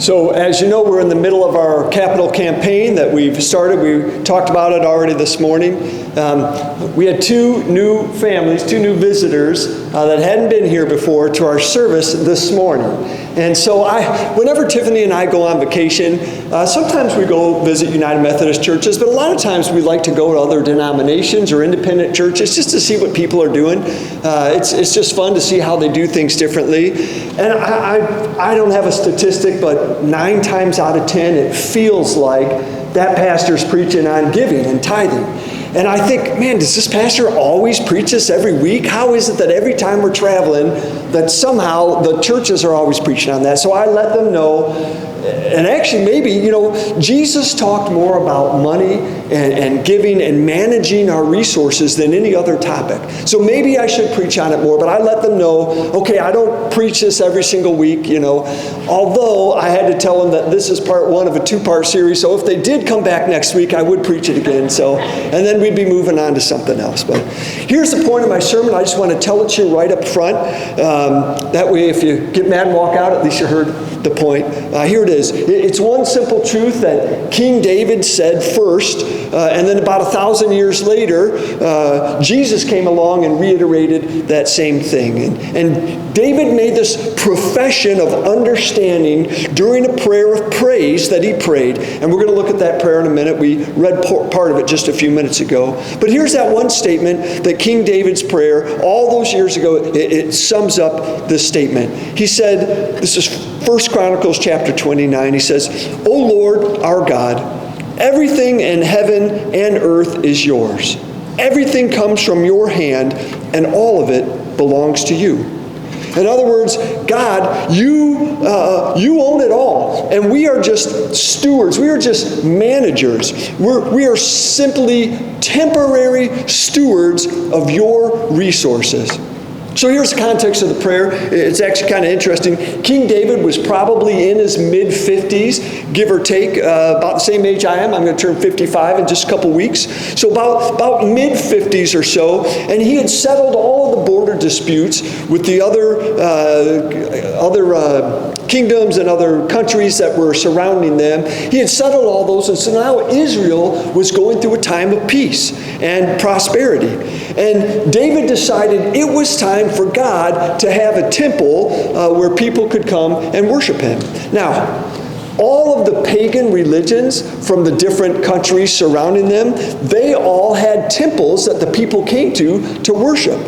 So as you know, we're in the middle of our capital campaign that we've started. We talked about it already this morning. We had two new families, two new visitors that hadn't been here before to our service this morning. And so whenever Tiffany and I go on vacation, sometimes we go visit United Methodist churches, but a lot of times we like to go to other denominations or independent churches just to see what people are doing. It's just fun to see how they do things differently. And I don't have a statistic, but 9 times out of 10, it feels like that pastor's preaching on giving and tithing. And I think, man, does this pastor always preach this every week? How is it that every time we're traveling, that somehow the churches are always preaching on that? So I let them know, and actually maybe, Jesus talked more about money and giving and managing our resources than any other topic. So maybe I should preach on it more, but I let them know, okay, I don't preach this every single week, although I had to tell them that this is part 1 of a 2-part series, so if they did come back next week, I would preach it again, and then we'd be moving on to something else. But here's the point of my sermon. I just want to tell it to you right up front. That way, if you get mad and walk out, at least you heard the point. Here it is. It's one simple truth that King David said first, and then about 1,000 years later, Jesus came along and reiterated that same thing. And David made this profession of understanding during a prayer of praise that he prayed. And we're going to look at that prayer in a minute. We read part of it just a few minutes ago. But here's that one statement that King David's prayer, all those years ago, it sums up this statement. He said, this is 1 Chronicles chapter 29, he says, "O Lord, our God, everything in heaven and earth is yours. Everything comes from your hand, and all of it belongs to you." In other words, God, you own it all, and we are just stewards. We are just managers. We are simply temporary stewards of your resources. So here's the context of the prayer. It's actually kind of interesting. King David was probably in his mid-50s, give or take, about the same age I am. I'm going to turn 55 in just a couple weeks. So about mid-50s or so, and he had settled all of the border disputes with the other kingdoms and other countries that were surrounding them. He had settled all those, and so now Israel was going through a time of peace and prosperity. And David decided it was time for God to have a temple where people could come and worship him. Now, all of the pagan religions from the different countries surrounding them, they all had temples that the people came to worship.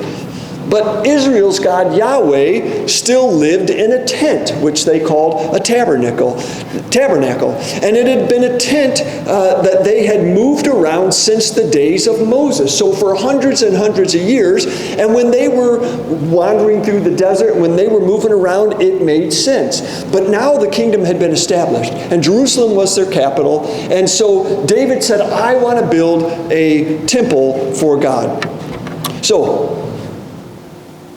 But Israel's God, Yahweh, still lived in a tent, which they called a tabernacle. And it had been a tent that they had moved around since the days of Moses. So for hundreds and hundreds of years, and when they were wandering through the desert, when they were moving around, it made sense. But now the kingdom had been established, and Jerusalem was their capital. And so David said, I want to build a temple for God. So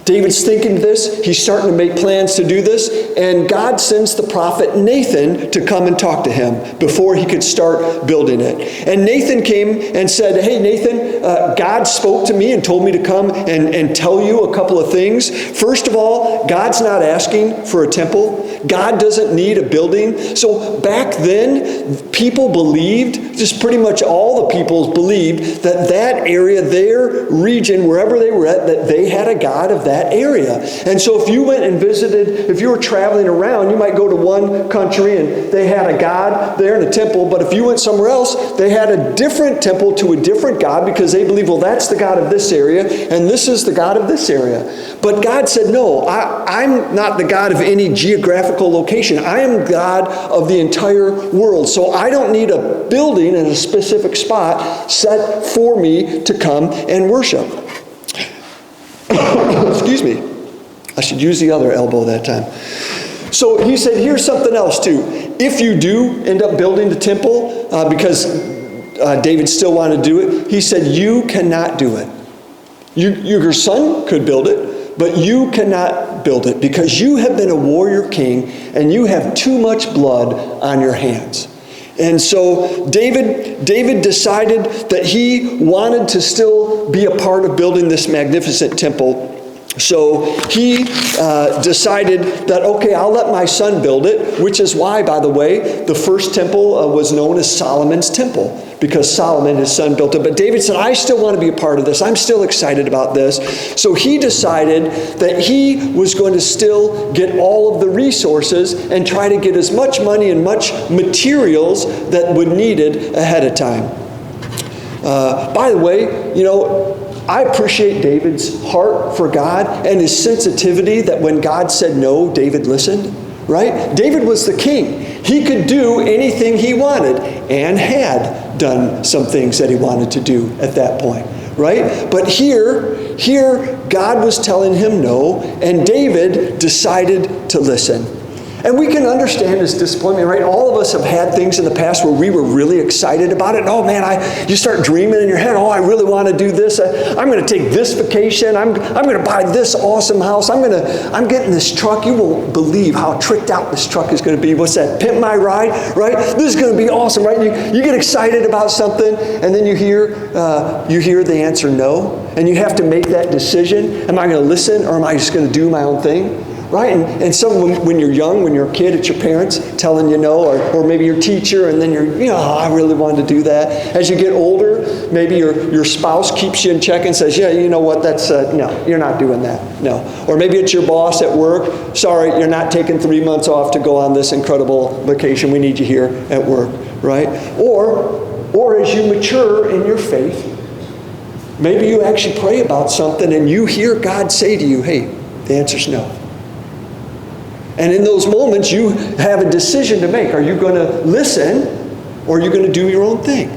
David's thinking this. He's starting to make plans to do this. And God sends the prophet Nathan to come and talk to him before he could start building it. And Nathan came and said, hey, Nathan, God spoke to me and told me to come and tell you a couple of things. First of all, God's not asking for a temple. God doesn't need a building. So back then, people believed, just pretty much all the people believed, that area, their region, wherever they were at, that they had a God of that area. And so if you went and visited, if you were traveling around, you might go to one country and they had a God there in a temple, but if you went somewhere else, they had a different temple to a different God because they believed, well, that's the God of this area and this is the God of this area. But God said, no, I'm not the God of any geographical location. I am God of the entire world. So I don't need a building in a specific spot set for me to come and worship. Excuse me. I should use the other elbow that time. So he said, here's something else too. If you do end up building the temple, because David still wanted to do it, he said, you cannot do it. Your son could build it, but you cannot build it because you have been a warrior king and you have too much blood on your hands. And so David decided that he wanted to still be a part of building this magnificent temple So he decided that, okay, I'll let my son build it, which is why, by the way, the first temple was known as Solomon's temple, because Solomon, his son, built it. But David said, I still want to be a part of this. I'm still excited about this. So he decided that he was going to still get all of the resources and try to get as much money and much materials that would needed ahead of time. By the way, I appreciate David's heart for God and his sensitivity that when God said no, David listened, right? David was the king. He could do anything he wanted and had done some things that he wanted to do at that point, right? But here God was telling him no, and David decided to listen. And we can understand his disappointment, right? All of us have had things in the past where we were really excited about it. And, oh man, you start dreaming in your head, oh, I really want to do this. I'm going to take this vacation. I'm going to buy this awesome house. I'm getting this truck. You won't believe how tricked out this truck is going to be. What's that? Pimp My Ride, right? This is going to be awesome, right? You get excited about something, and then you hear the answer no, and you have to make that decision. Am I going to listen, or am I just going to do my own thing? Right? And some, when you're young, when you're a kid, it's your parents telling you no, or maybe your teacher, and then I really wanted to do that. As you get older, maybe your spouse keeps you in check and says, yeah, you know what, that's, no, you're not doing that, no. Or maybe it's your boss at work, sorry, you're not taking 3 months off to go on this incredible vacation, we need you here at work, right? Or as you mature in your faith, maybe you actually pray about something and you hear God say to you, hey, the answer's no. And in those moments, you have a decision to make. Are you going to listen, or are you going to do your own thing?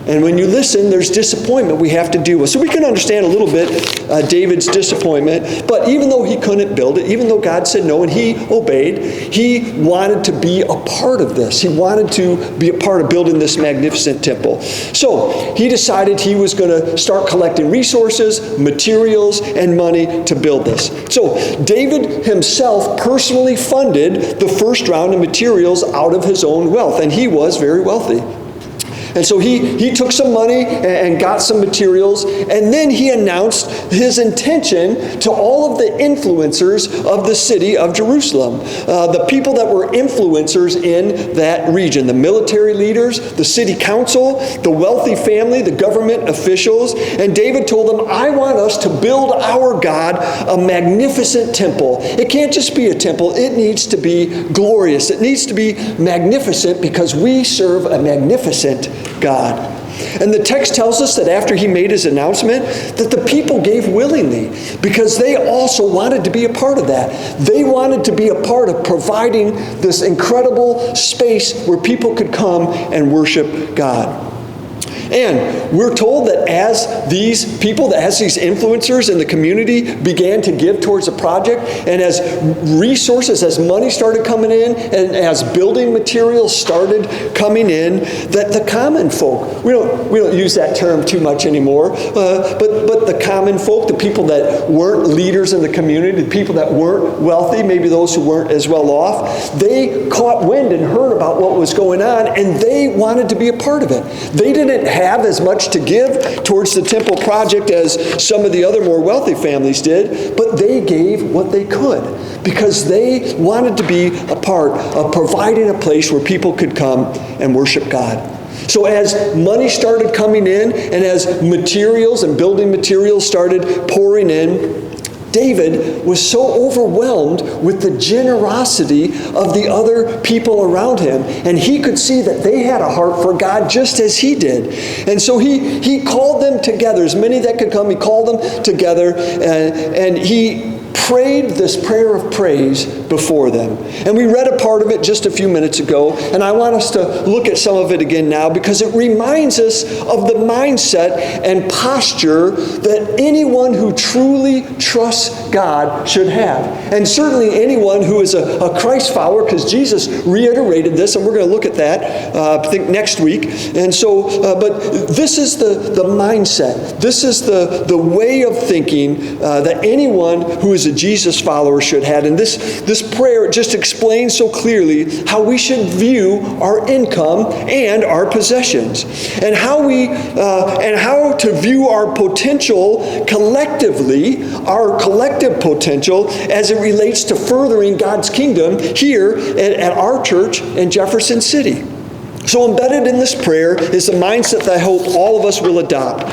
And when you listen, there's disappointment we have to deal with. So we can understand a little bit David's disappointment. But even though he couldn't build it, even though God said no and he obeyed, he wanted to be a part of this. He wanted to be a part of building this magnificent temple. So he decided he was going to start collecting resources, materials, and money to build this. So David himself personally funded the first round of materials out of his own wealth. And he was very wealthy. And so he took some money and got some materials, and then he announced his intention to all of the influencers of the city of Jerusalem, the people that were influencers in that region, the military leaders, the city council, the wealthy family, the government officials. And David told them, I want us to build our God a magnificent temple. It can't just be a temple. It needs to be glorious. It needs to be magnificent because we serve a magnificent God. And the text tells us that after he made his announcement, that the people gave willingly because they also wanted to be a part of that. They wanted to be a part of providing this incredible space where people could come and worship God. And we're told that as these people, as these influencers in the community began to give towards the project, and as resources, as money started coming in, and as building materials started coming in, that the common folk, we don't use that term too much anymore, but the common folk, the people that weren't leaders in the community, the people that weren't wealthy, maybe those who weren't as well off, they caught wind and heard about what was going on, and they wanted to be a part of it. They didn't have as much to give towards the temple project as some of the other more wealthy families did, but they gave what they could because they wanted to be a part of providing a place where people could come and worship God. So as money started coming in and as materials and building materials started pouring in, David was so overwhelmed with the generosity of the other people around him, and he could see that they had a heart for God just as he did. And so he called them together, as many that could come, he called them together, and he prayed this prayer of praise before them. And we read a part of it just a few minutes ago, and I want us to look at some of it again now because it reminds us of the mindset and posture that anyone who truly trusts God should have. And certainly anyone who is a Christ follower, because Jesus reiterated this, and we're going to look at that, I think, next week. And so, but this is the mindset. This is the way of thinking that anyone who is a Jesus follower should have. And this prayer just explains so clearly how we should view our income and our possessions, and how to view our potential collectively, our collective potential as it relates to furthering God's kingdom here at our church in Jefferson City. So embedded in this prayer is a mindset that I hope all of us will adopt.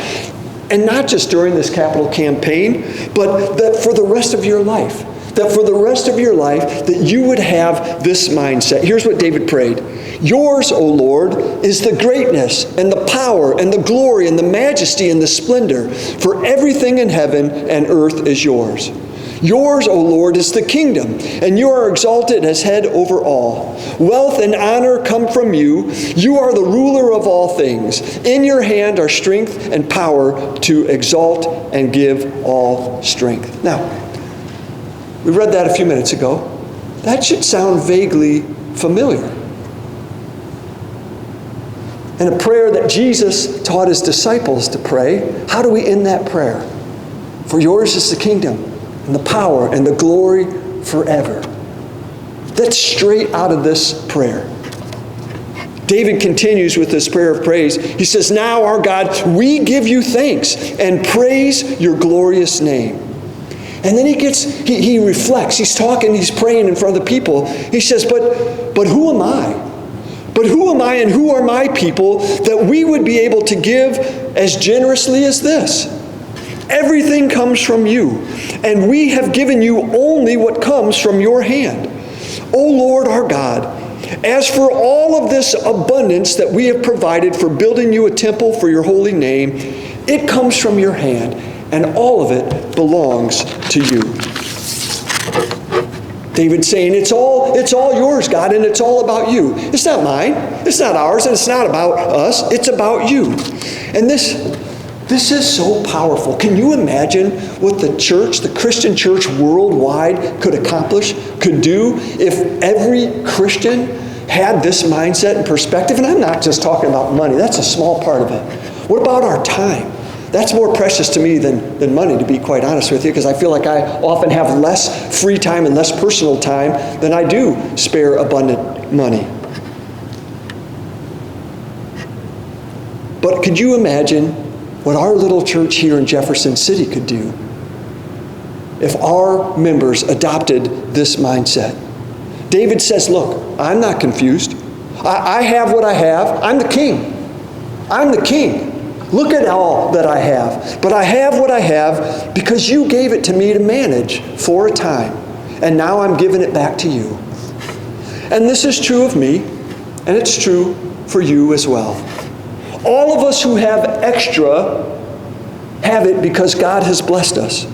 And not just during this capital campaign, but that for the rest of your life. That for the rest of your life, that you would have this mindset. Here's what David prayed. Yours, O Lord, is the greatness and the power and the glory and the majesty and the splendor, for everything in heaven and earth is yours. Yours, O Lord, is the kingdom, and you are exalted as head over all. Wealth and honor come from you. You are the ruler of all things. In your hand are strength and power to exalt and give all strength. Now, we read that a few minutes ago. That should sound vaguely familiar. And a prayer that Jesus taught his disciples to pray. How do we end that prayer? For yours is the kingdom and the power and the glory forever. That's straight out of this prayer. David continues with this prayer of praise. He says, now, our God, we give you thanks and praise your glorious name. And then he reflects. He's talking, he's praying in front of the people. He says, but who am I? But who am I and who are my people that we would be able to give as generously as this? Everything comes from you, and we have given you only what comes from your hand. O Lord our God, as for all of this abundance that we have provided for building you a temple for your holy name, it comes from your hand, and all of it belongs to you. David's saying, it's all yours, God, and it's all about you. It's not mine, it's not ours, and it's not about us, it's about you. And this is so powerful. Can you imagine what the church, the Christian church worldwide could accomplish, could do if every Christian had this mindset and perspective? And I'm not just talking about money, that's a small part of it. What about our time? That's more precious to me than money, to be quite honest with you, because I feel like I often have less free time and less personal time than I do spare abundant money. But could you imagine what our little church here in Jefferson City could do if our members adopted this mindset? David says, look, I'm not confused. I have what I have. I'm the king. I'm the king. Look at all that I have. But I have what I have because you gave it to me to manage for a time. And now I'm giving it back to you. And this is true of me, and it's true for you as well. All of us who have extra have it because God has blessed us.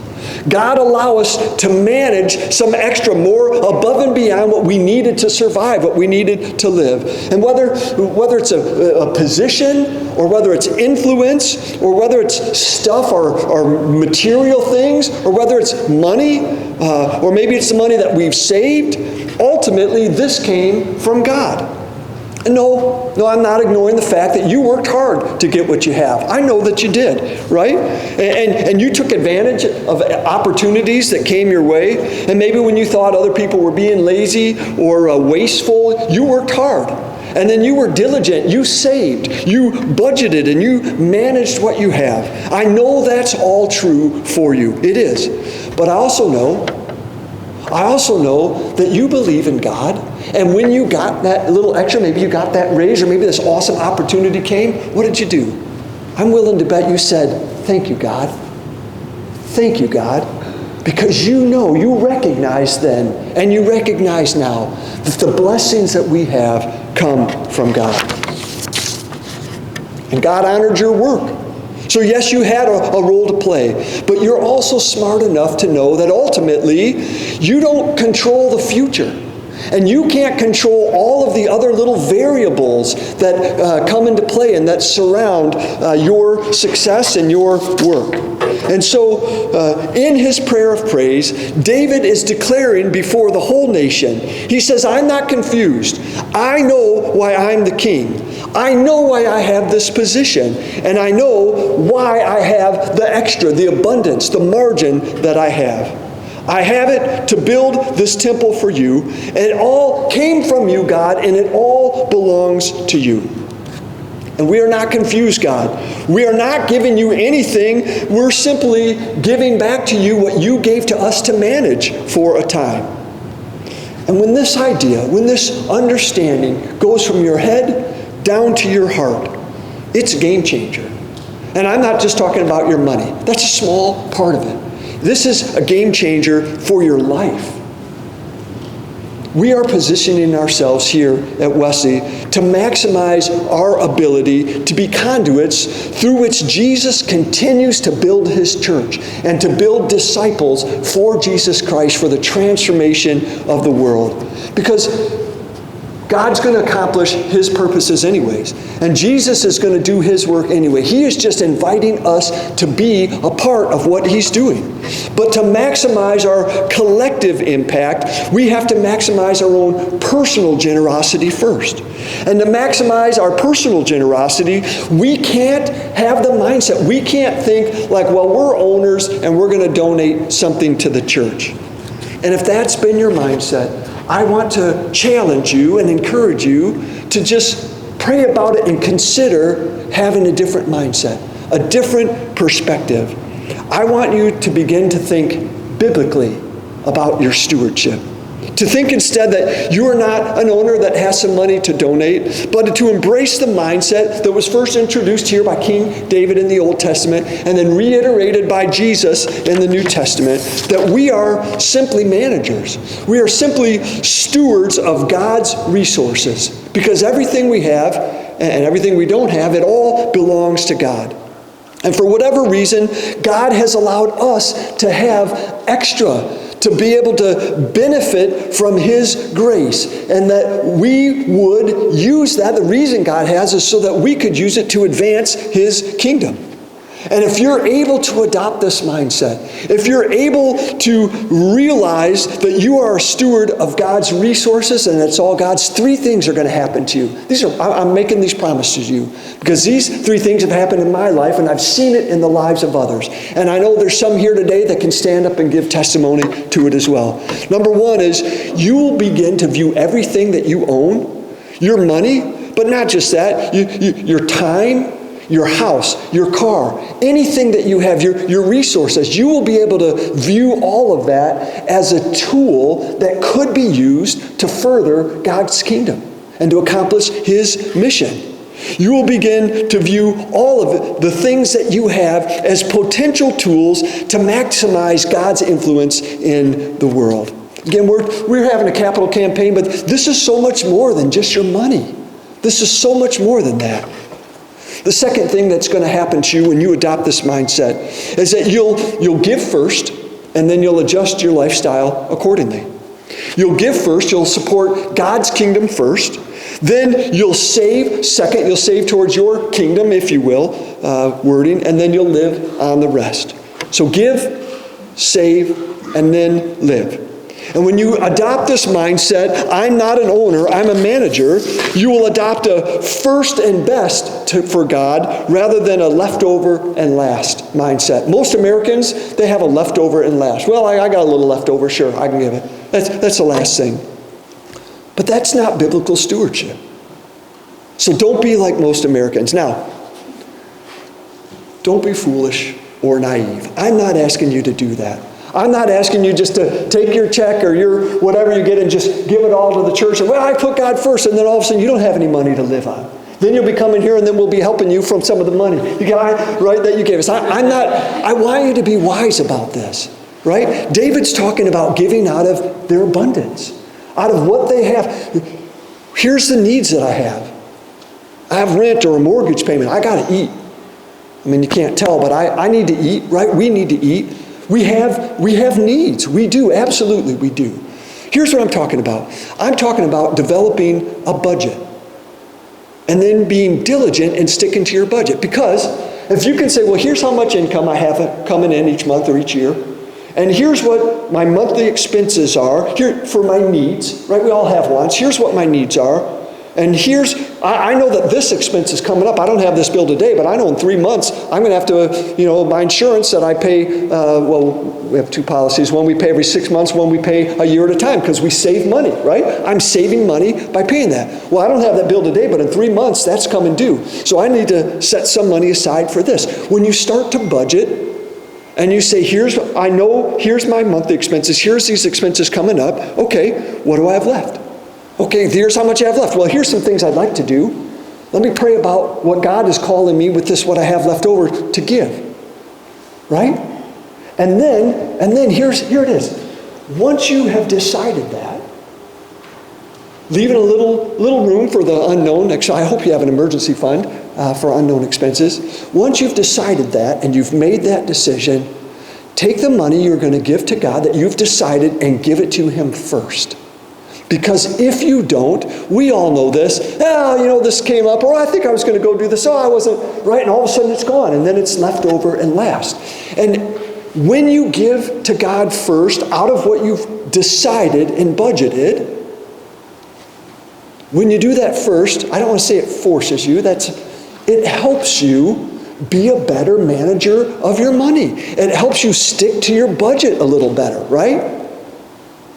God allow us to manage some extra, more above and beyond what we needed to survive, what we needed to live. And whether it's a position, or whether it's influence, or whether it's stuff or material things, or whether it's money, or maybe it's the money that we've saved, ultimately this came from God. And no, I'm not ignoring the fact that you worked hard to get what you have. I know that you did, right? And you took advantage of opportunities that came your way. And maybe when you thought other people were being lazy or wasteful, you worked hard. And then you were diligent, you saved, you budgeted, and you managed what you have. I know that's all true for you. It is. But I also know that you believe in God. And when you got that little extra, maybe you got that raise, or maybe this awesome opportunity came, what did you do? I'm willing to bet you said, thank you, God. Thank you, God. Because you recognize then, and you recognize now, that the blessings that we have come from God. And God honored your work. So yes, you had a role to play, but you're also smart enough to know that ultimately, you don't control the future. And you can't control all of the other little variables that come into play and that surround your success and your work. And so in his prayer of praise, David is declaring before the whole nation, he says, I'm not confused. I know why I'm the king. I know why I have this position. And I know why I have the extra, the abundance, the margin that I have. I have it to build this temple for you. And it all came from you, God, and it all belongs to you. And we are not confused, God. We are not giving you anything. We're simply giving back to you what you gave to us to manage for a time. And when this idea, when this understanding goes from your head down to your heart, it's a game changer. And I'm not just talking about your money. That's a small part of it. This is a game changer for your life. We are positioning ourselves here at Wesley to maximize our ability to be conduits through which Jesus continues to build his church and to build disciples for Jesus Christ for the transformation of the world. Because God's going to accomplish his purposes anyways. And Jesus is going to do his work anyway. He is just inviting us to be a part of what he's doing. But to maximize our collective impact, we have to maximize our own personal generosity first. And to maximize our personal generosity, we can't have the mindset. We can't think like, well, we're owners and we're going to donate something to the church. And if that's been your mindset, I want to challenge you and encourage you to just pray about it and consider having a different mindset, a different perspective. I want you to begin to think biblically about your stewardship. To think instead that you are not an owner that has some money to donate, but to embrace the mindset that was first introduced here by King David in the Old Testament and then reiterated by Jesus in the New Testament, that we are simply managers. We are simply stewards of God's resources, because everything we have and everything we don't have, it all belongs to God. And for whatever reason, God has allowed us to have extra, to be able to benefit from his grace, and that we would use that. The reason God has is so that we could use it to advance his kingdom. And if you're able to adopt this mindset, if you're able to realize that you are a steward of God's resources and it's all God's, three things are going to happen to you. I'm making these promises to you because these three things have happened in my life and I've seen it in the lives of others. And I know there's some here today that can stand up and give testimony to it as well. Number one is you will begin to view everything that you own, your money, but not just that, your time, your house, your car, anything that you have, your resources, you will be able to view all of that as a tool that could be used to further God's kingdom and to accomplish his mission. You will begin to view all of the things that you have as potential tools to maximize God's influence in the world. Again, we're having a capital campaign, but this is so much more than just your money. This is so much more than that. The second thing that's going to happen to you when you adopt this mindset is that you'll give first, and then you'll adjust your lifestyle accordingly. You'll give first, you'll support God's kingdom first, then you'll save second, you'll save towards your kingdom, if you will, wording, and then you'll live on the rest. So give, save, and then live. And when you adopt this mindset, I'm not an owner, I'm a manager, you will adopt a first and best for God rather than a leftover and last mindset. Most Americans, they have a leftover and last. Well, I got a little leftover, sure, I can give it. That's the last thing. But that's not biblical stewardship. So don't be like most Americans. Now, don't be foolish or naive. I'm not asking you to do that. I'm not asking you just to take your check or your whatever you get and just give it all to the church. And, well, I put God first, and then all of a sudden you don't have any money to live on. Then you'll be coming here, and then we'll be helping you from some of the money that you gave us. I want you to be wise about this, right? David's talking about giving out of their abundance, out of what they have. Here's the needs that I have. I have rent or a mortgage payment. I got to eat. I mean, you can't tell, but I need to eat, right? We need to eat. We have needs. We do. Absolutely, we do. Here's what I'm talking about. I'm talking about developing a budget and then being diligent and sticking to your budget. Because if you can say, well, here's how much income I have coming in each month or each year, and here's what my monthly expenses are here for my needs, right? We all have wants. Here's what my needs are. And I know that this expense is coming up. I don't have this bill today, but I know in 3 months, I'm going to have to, my insurance that I pay, we have 2 policies. One we pay every 6 months, one we pay a year at a time because we save money, right? I'm saving money by paying that. Well, I don't have that bill today, but in 3 months, that's coming due. So I need to set some money aside for this. When you start to budget, and you say, here's my monthly expenses, here's these expenses coming up, okay, what do I have left? Okay, here's how much I have left. Well, here's some things I'd like to do. Let me pray about what God is calling me with this, what I have left over to give. Right? And then here it is. Once you have decided that, leaving a little room for the unknown. Actually, I hope you have an emergency fund for unknown expenses. Once you've decided that and you've made that decision, take the money you're going to give to God that you've decided and give it to Him first. Because if you don't, we all know this, this came up, or I think I was going to go do this, I wasn't, right? And all of a sudden it's gone, and then it's left over and last. And when you give to God first, out of what you've decided and budgeted, when you do that first, I don't want to say it forces you, it helps you be a better manager of your money. It helps you stick to your budget a little better, right?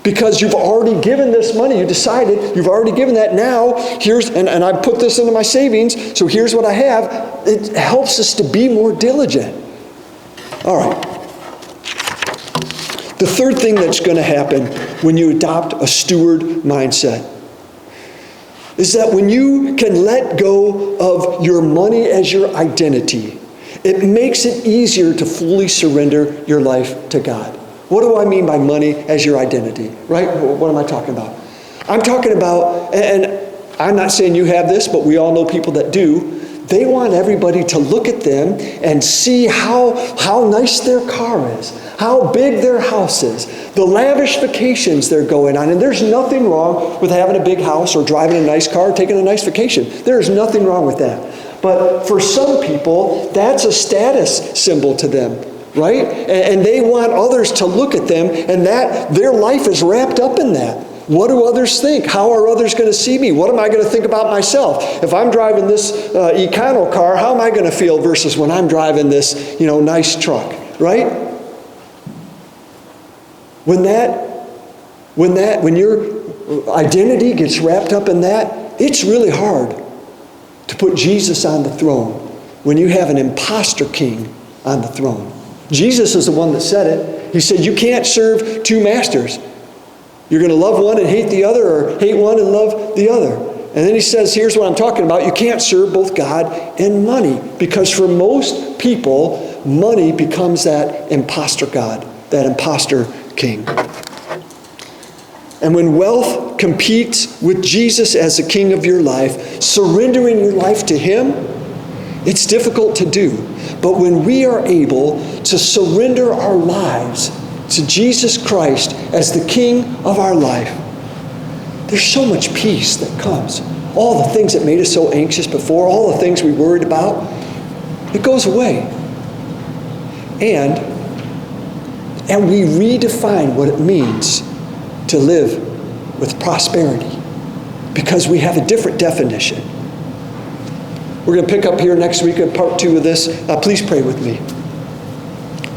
Because you've already given this money, you decided, you've already given that now, and I put this into my savings, so here's what I have. It helps us to be more diligent. All right. The third thing that's going to happen when you adopt a steward mindset is that when you can let go of your money as your identity, it makes it easier to fully surrender your life to God. What do I mean by money as your identity, right? What am I talking about? I'm talking about, and I'm not saying you have this, but we all know people that do. They want everybody to look at them and see how nice their car is, how big their house is, the lavish vacations they're going on. And there's nothing wrong with having a big house or driving a nice car or taking a nice vacation. There's nothing wrong with that. But for some people, that's a status symbol to them. Right? And they want others to look at them, and that their life is wrapped up in that. What do others think? How are others going to see me? What am I going to think about myself? If I'm driving this econo car, how am I going to feel versus when I'm driving this, nice truck? Right? When your identity gets wrapped up in that, it's really hard to put Jesus on the throne when you have an imposter king on the throne. Jesus is the one that said it. He said, you can't serve 2 masters. You're going to love one and hate the other, or hate one and love the other. And then he says, here's what I'm talking about. You can't serve both God and money. Because for most people, money becomes that imposter god, that imposter king. And when wealth competes with Jesus as the king of your life, surrendering your life to Him, it's difficult to do. But when we are able to surrender our lives to Jesus Christ as the King of our life, there's so much peace that comes. All the things that made us so anxious before, all the things we worried about, it goes away. And we redefine what it means to live with prosperity because we have a different definition. We're going to pick up here next week in part 2 of this. Please pray with me.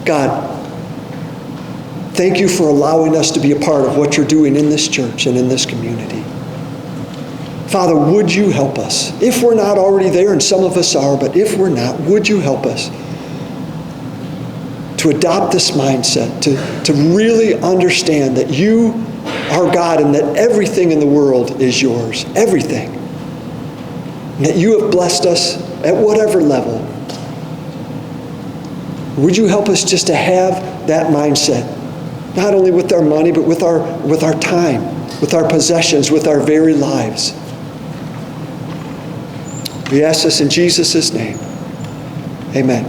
God, thank you for allowing us to be a part of what you're doing in this church and in this community. Father, would you help us? If we're not already there, and some of us are, but if we're not, would you help us to adopt this mindset, to really understand that you are God and that everything in the world is yours, everything. And that you have blessed us at whatever level. Would you help us just to have that mindset, not only with our money, but with our time, with our possessions, with our very lives. We ask this in Jesus' name. Amen.